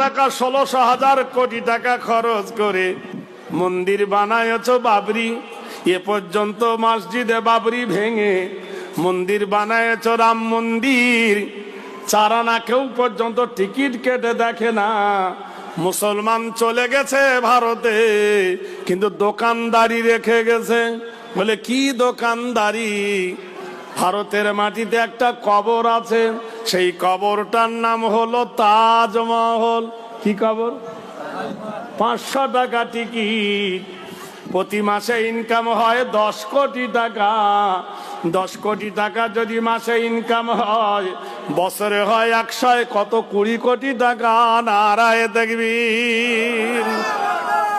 টাকা 16,000 কোটি টাকা খরচ করে মন্দির বানায়ছ বাবরি। এ পর্যন্ত মসজিদে বাবরি ভেঙে মন্দির বানায়ছ রাম মন্দির। চারানা কেউ পর্যন্ত টিকিট কেটে দেখে না। মুসলমান চলে গেছে ভারতে, কিন্তু দোকানদারি রেখে গেছে। বলে কি দোকানদারি? ভারতের মাটিতে একটা কবর আছে, সেই কবরটার নাম হলো তাজমহল। কি কবর? 500 টাকা টিকিট। প্রতি মাসে ইনকাম হয় 10 কোটি টাকা। 10 কোটি টাকা যদি মাসে ইনকাম হয়, বছরে হয় 100, কত 20 কোটি টাকা। নারায়ে তাকবীর।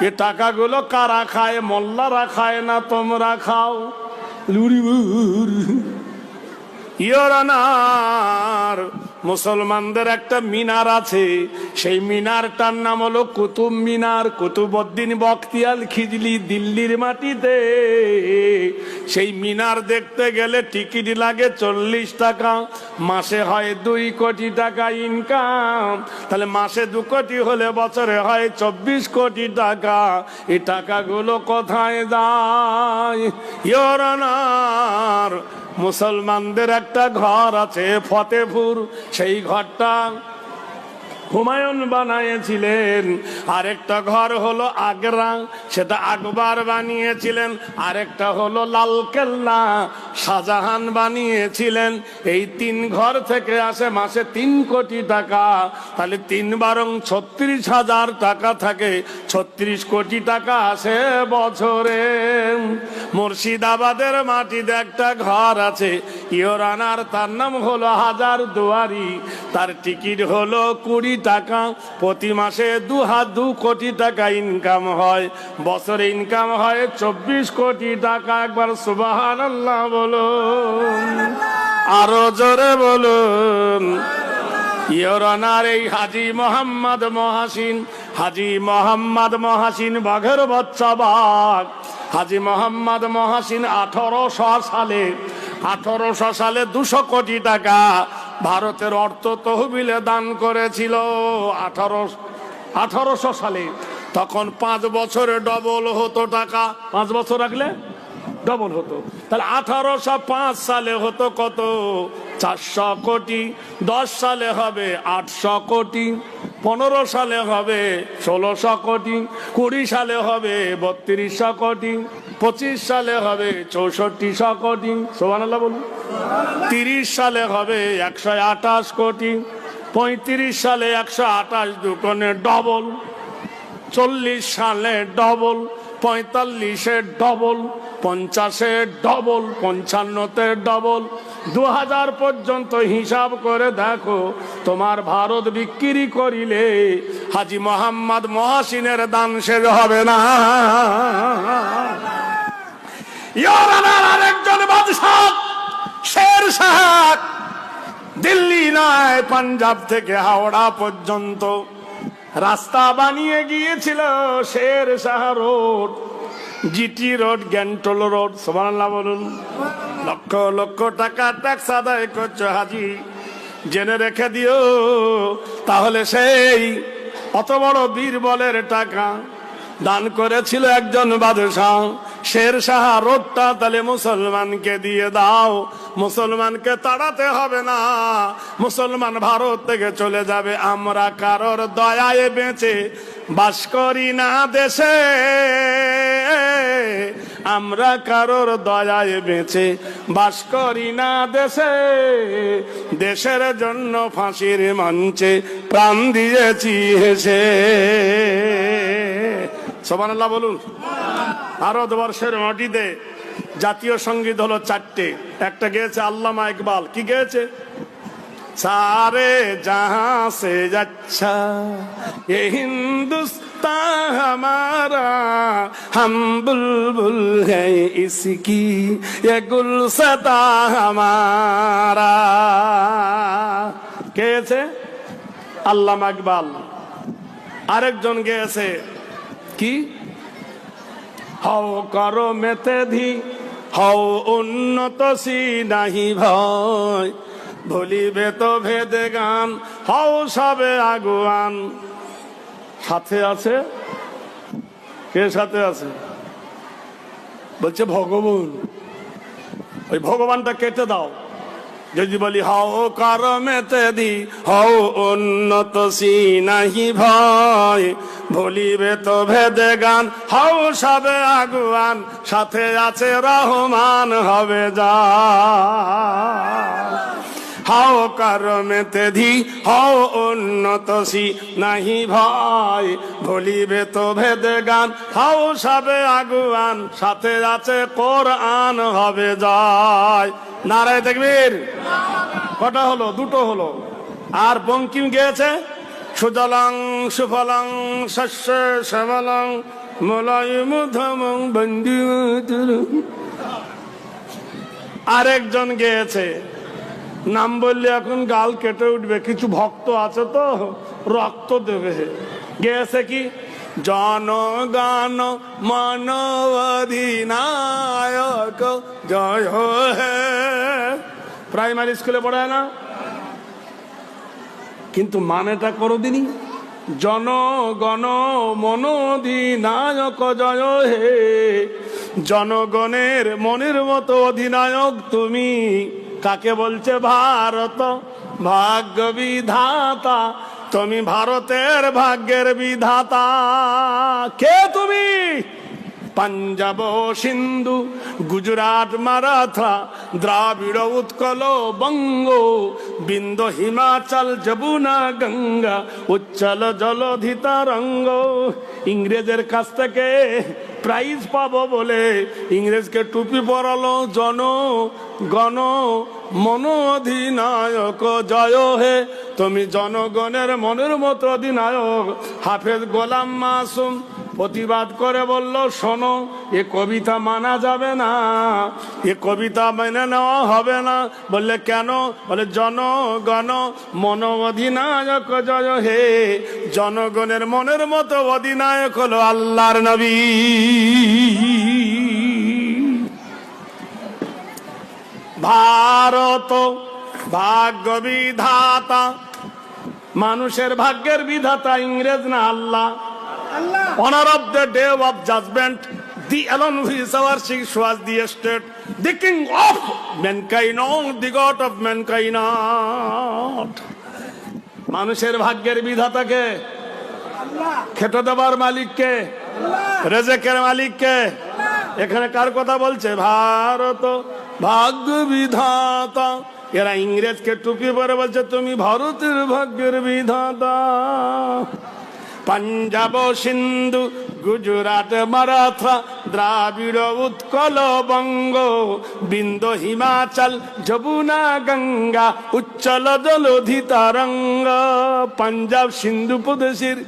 এ টাকাগুলো কারা খায়? মোল্লারা খায় না, তোমরা খাও। লুরিবুর ইয়োরানার মুসলমানদের একটা মিনার আছে, সেই মিনারটার নাম হলো কুতুব মিনার। কুতুবউদ্দিন বখতিয়ার খিজলি দিল্লির মাটিতে। সেই মিনার দেখতে গেলে টিকিট লাগে 40 টাকা। মাসে হয় 2 কোটি টাকা ইনকাম। তাহলে মাসে 2 কোটি হলে বছরে হয় 24 কোটি টাকা। এই টাকাগুলো কোথায় যায়? ইয়োরানার মুসলমানদের একটা ঘর আছে ফতেপুর, সেই ঘরটা হুমায়ুন বানিয়েছিলেন। আরেকটা ঘর হলো আগ্রা, সেটা আকবর বানিয়েছিলেন। আরেকটা হলো লালকেল্লা, শাহজাহান বানিয়েছিলেন। এই 3 ঘর থেকে আসে মাসে 3 কোটি টাকা। তাহলে 3 বারং 36,000 টাকা থাকে, 36 কোটি টাকা আসে বছরে। মুর্শিদাবাদের মাটিতে একটা ঘর আছে ইয়োরানার, তার নাম হলো হাজার দুয়ারি। তার টিকিট হলো 20 টাকা। প্রতি মাসে 2 কোটি টাকা ইনকাম হয়, বছরে ইনকাম হয় 24 কোটি টাকা। একবার সুবহানাল্লাহ বলুন, আরো জোরে বলুন। ইয়োরানার এই হাজী মোহাম্মদ মহাসিন, হাজী মোহাম্মদ মহাসিন বাঘের বাচ্চা বাঘ। হাজী মোহাম্মদ মহাসিন 1800 সালে 200 কোটি টাকা ভারতের অর্থ তহবিলে দান করেছিল। 1800 সালে। তখন 5 বছরে ডবল হতো টাকা। 5 বছর রাখলে ডবল হতো। তাহলে 1805 সালে হতো কত? 400 কোটি। 10 সালে হবে 800 কোটি। 15 সালে হবে 1600 কোটি। 20 সালে হবে 3200 কোটি। 25 সালে হবে 6400 কোটি। সুবহানাল্লাহ বলুন। 30 সালে হবে 128 কোটি। 35 সালে 128 দুগুণে ডবল। 40 সালে ডবল। 45-এ ডবল। 50-এ ডবল। 55-তে ডবল। 2000 পর্যন্ত হিসাব করে দেখো, তোমার ভারত বিক্রি করিলে হাজী মোহাম্মদ মহাসিনের দান শেষ হবে না। ইয়োরানার আরেকজন বাদশাহ শের শাহ, দিল্লি নয় পাঞ্জাব থেকে হাওড়া পর্যন্ত রাস্তা বানিয়ে গিয়েছিল। Sher Shah road, GT road, গ্যান্টল রোড। সুবহানাল্লাহ বলুন। লক্ষ লক্ষ টাকা ট্যাক্স আদায় করছো হাজি, জেনে রেখে দিও। তাহলে সেই অত বড় বীরবলের টাকা দান করেছিল একজন বাদশাহ। শের শাহ রোডটা তাহলে মুসলমানকে দিয়ে দাও। মুসলমানকে তাড়াতে হবে না, মুসলমান ভারত থেকে চলে যাবে। আমরা কারোর দয়ায় বেঁচে বাস করি না দেশে, আমরা কারোর দয়ায় বেঁচে বাস করি না দেশে। দেশের জন্য ফাঁসির মঞ্চে প্রাণ দিয়েছি হেসে। সুবহানাল্লাহ বলুন। ভারতবর্ষের মাটিতে জাতীয় সঙ্গীত হলো 4টে। একটা গেয়েছে আল্লামা ইকবাল। কি গেয়েছে? সারে জাহাঁ সে আচ্ছা ये हिंदुस्तान हमारा, हम बुलबुल है इसकी ये गुलशता हमारा। গেয়েছে আল্লামা ইকবাল। আরেকজন গেয়েছে কি? হও করো মেতে ধি, হও উন্নত সি নাহি ভয়, ভুলিবে তো ভেদে গান, হও সবে আগুয়ান। সাথে আছে কে? সাথে আছে বলছে ভগবান। ওই ভগবানটা কেটে দাও। যদি বলি হাও কারমেতে দি হও উন্নত সি নাহি ভয়, ভুলিবে তো ভেদে গান হাও সবে আগুয়ান, সাথে আছে রহমান হবে যা। হাও কারমেতে ধি হও উন্নত সি নাহি ভয়, ভুলিবে তো ভেদে গান হাও সবে আগুয়ান, সাথে আছে কোরআন হবে জয়। নারায়ে তাকবীর। কটা হলো? দুটো হলো। আর বঙ্কিম গেয়েছে সুজলং সুফলং শস্য শ্যামলং মলয়মুধমং বন্দী মাতরম। আরেকজন গেয়েছে, নাম বললে এখন গাল কেটে উঠবে, কিছু ভক্ত আছে তো রক্ত দেবে। গেয়েছে কি? জনগণ মন অধিনায়ক জয় হে। প্রাইমারি স্কুলে পড়ায় না, কিন্তু মানেটা করো দিনই জনগণ মন অধিনায়ক জয় হে। জনগণের মনের মতো অধিনায়ক তুমি। কাকে বলছে? ভারত ভাগ্য বিধাতা, তুমি ভারতের ভাগ্যের বিধাতা। কে তুমি? পাঞ্জাব সিন্ধু গুজরাট মারাঠা দ্রাবিড় উৎকল বঙ্গ, বিন্দ হিমাচল যমুনা গঙ্গা, উচ্চল জলধি তরঙ্গ। ইংরেজের কাছ থেকে প্রাইজ পাবো বলে ইংরেজকে টুপি পরালো জনগণ মন অধিনায়ক জয় হে। তুমি জনগণের মনের মতো অধিনায়ক। হাফেজ গোলাম মাসুম প্রতিবাদ করে বলল, শোনো এ কবিতা মানা যাবে না, এ কবিতা মেনে নেওয়া হবে না। বললে কেন? বলে জনগণ মন অধিনায়ক জয় হে। জনগণের মনের মতো অধিনায়ক হলো আল্লাহর নবী। ভারত ভাগ্য বিধাতা, মানুষের ভাগ্যের বিধাতা ইংরেজ না আল্লাহ। Honor of the day of judgment, the alone who is our chief was the estate, the king of mankind, the god of mankind. মানুষের ভাগ্যের বিধাতাকে, খেতে দেবার মালিককে, রেজেকের মালিককে। এখানে কার কথা বলছে? ভারত ভাগ্য বিধাতা। এরা ইংরেজকে টুপি পরে বলছে তুমি ভারতের ভাগ্যের বিধাতা। পাঞ্জাব সিন্ধু গুজরাট মারাঠা দ্রাবিড় উৎকল বঙ্গ, বিন্দ হিমাচল যমুনা গঙ্গা, উচ্চল জলধি তরঙ্গ। পাঞ্জাব সিন্ধু প্রদেশের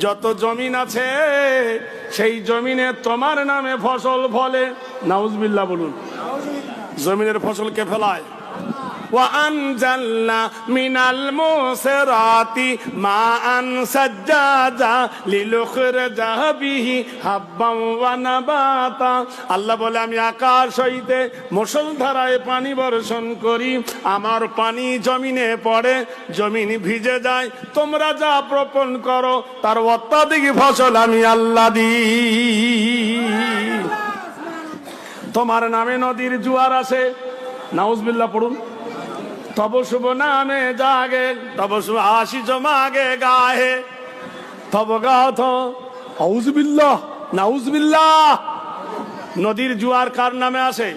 যত জমিন আছে সেই জমিনে তোমার নামে ফসল ফলে। নাউজুবিল্লাহ বলুন। জমিনের ফসল কে ফেলায়? وأنزلنا من المعصرات ماء ثجاجا لنخرج به حبا ونباتا। আল্লাহ বলে আমি আকাশ হইতে মুষলধারায় পানি বর্ষণ করি, আমার পানি জমিনে পড়ে, জমিন ভিজে যায়, তোমরা যা বপন করো তার অত্যাধিক ফসল আমি আল্লাহ দিই। তোমার নামে নদীর জোয়ার আসে, নাউজুবিল্লাহ পড়ুন। তব শুভ নামে জাগে, তব শুভ আশিস মাগে গাহে, তব গাথ আউযুবিল্লাহ নাউজুবিল্লাহ। নদীর জোয়ার কার নামে আসে?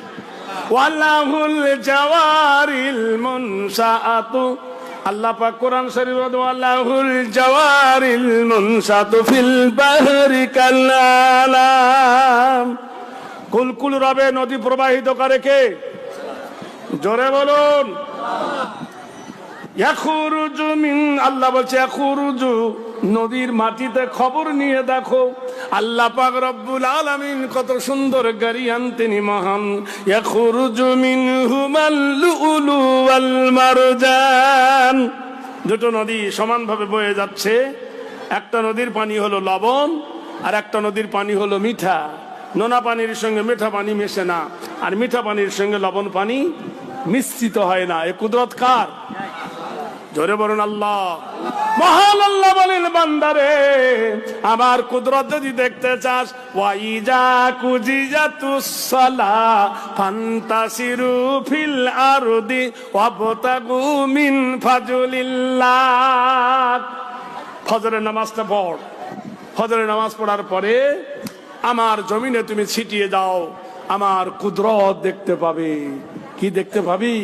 ওয়ালাহুল জাওয়ারিল মুনশাআতু। আল্লাহ পাক কোরআন শরীফে ওয়ালাহুল জাওয়ারিল মুনশাআতু ফিল বাহরি কালালাম। কুলকুল রবে নদী প্রবাহিত করে কে? জোরে বলুন। ইয়াখরুজু মিন, আল্লাহ বলছে ইয়াখরুজু, নদীর মাটিতে খবর নিয়ে দেখো। আল্লাহ পাক রব্বুল আলামিন কত সুন্দর গারিয়ান, তিনি মহান। ইয়াখরুজু মিনহুমাল লুলু ওয়াল মারজান। দুটো নদী সমানভাবে বয়ে যাচ্ছে। একটা নদীর পানি হলো লবণ, আর একটা নদীর পানি হলো মিঠা। নোনা পানির সঙ্গে মিঠা পানি মেশে না, আর মিঠা পানির সঙ্গে লবণ পানি মিশ্রিত হয় না। এ কুদরত কার? জোরে বলুন আল্লাহ। মহান আল্লাহ বলেন, বান্দারে আমার কুদরত যদি দেখতে চাস, ওয়াইজা কুজিজাতুস সালা ফান্তাসিরু ফিল আরদি ওয়াবতাগু মিন ফাজলিল্লাহ। ফজরের নামাজটা পড়, ফজরের নামাজ পড়ার পরে আমার জমিনে তুমি ছিটিয়ে যাও, আমার কুদরত দেখতে পাবে। কি দেখতে পাবি?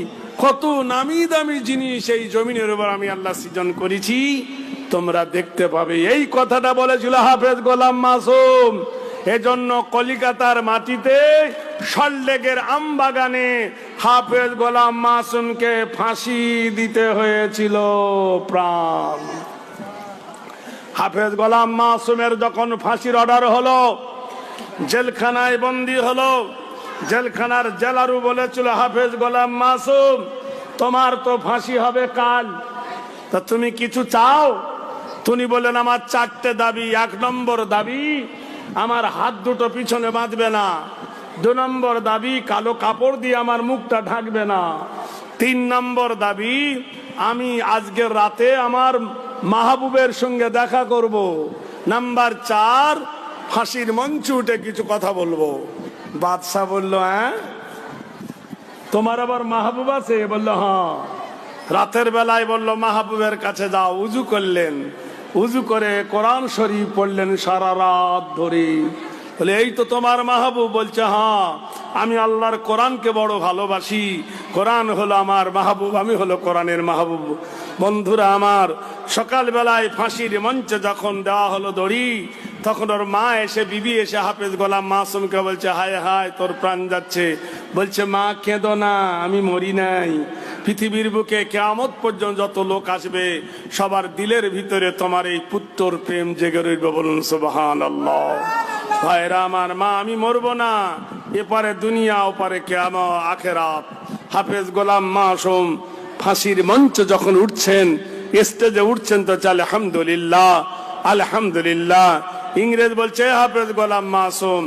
কত নামি দামি জিনিস এই জমিনের উপর আমি আল্লাহ সৃজন করেছি, তোমরা দেখতে পাবে। এই কথাটা বলেছিল হাফেজ গোলাম মাসুম। এজন্য কলিকাতার মাটিতে সল্টলেকের আমবাগানে হাফেজ গোলাম মাসুমকে ফাঁসি দিতে হয়েছিল প্রাণ। হাফেজ গোলাম মাসুমের যখন ফাঁসির অর্ডার হলো, জেলখানায় বন্দী হলো, জেলখানার জেলারু বলেছিল, হাফেজ গোলাম মাসুম তোমার তো ফাঁসি হবে কাল, তা তুমি কিছু চাও? তুমি বলেন, আমার 4টে দাবি। 1 নম্বর দাবি, আমার হাত দুটো পিছনে বাঁধবে না। 2 নম্বর দাবি, কালো কাপড় দিয়ে আমার মুখটা ঢাকবে না। 3 নম্বর দাবি, আমি আজকের রাতে আমার মাহবুবের সঙ্গে দেখা করব। নাম্বার 4, ফাঁসির মঞ্চে উঠে কিছু কথা বলবো। বাদশাহ বলল, হ্যাঁ তোমার আবার মাহবুব আছে? বলল, হ্যাঁ। রাতের বেলায় বলল, মাহবুবের কাছে যাও। উজু করলেন, উজু করে কোরআন শরীফ পড়লেন সারা রাত ধরে। বলে, এই তো তোমার মাহবুব? বলছে, হ্যাঁ, আমি আল্লাহর কোরআনকে বড় ভালোবাসি, কোরআন হলো আমার মাহবুব, আমি হলো কোরআনের মাহবুব। বন্ধুরা আমার, সকাল বেলায় ফাঁসির মঞ্চে যখন দেওয়া হলো দড়ি, তখন ওর মা এসে, বিবি এসে হাফেজ গোলাম মাসুমকে বলছে, হায় হায় তোর প্রাণ যাচ্ছে। বলছে, মা কেঁদো না, আমি মরি নাই। পৃথিবীর বুকে কিয়ামত পর্যন্ত যত লোক আসবে, সবার দিলের ভিতরে তোমার এই পুত্রর প্রেম জেগে রইবে। বলুন সুবহানাল্লাহ। ভাইরা আমার, মা আমি মরবো না, এপারে দুনিয়া ওপারে কিয়ামত আখিরাত। হাফেজ গোলাম মাসুম ফাঁসির মঞ্চে যখন উঠছেন, স্টেজে উঠছেন, তো চলে আলহামদুলিল্লাহ আলহামদুলিল্লাহ। ইংরেজ বলছে, হাফেজ গোলাম মাসুম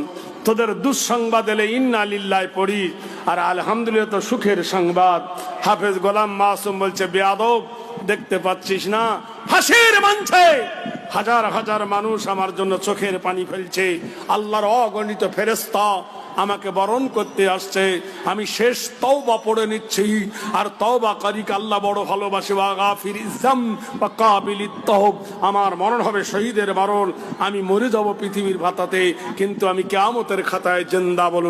তোদের দুঃসংবাদ এলে ইন্না লিল্লাহ পড়ি, আর আলহামদুলিল্লাহ তো সুখের সংবাদ। হাফেজ গোলাম মাসুম বলছে, বেয়াদব, দেখতে পাচ্ছিস না ফাঁসির মঞ্চে হাজার হাজার মানুষ আমার জন্য চোখের পানি ফেলছে, আল্লাহর অগণিত ফেরেশতা আমাকে বরণ করতে আসছে, আমি শেষ তওবা পড়ে নিচ্ছি। আর তওবা কারীকে আল্লাহ বড় ভালোবাসে। ওয়া গাফিরিজ যাম ওয়া কাবিলিত তওব। আমার মরণ হবে শহীদের মরণ, আমি মরে যাব পৃথিবীর ভাতাতে, কিন্তু আমি কিয়ামতের খাতায় জিন্দা। বলুন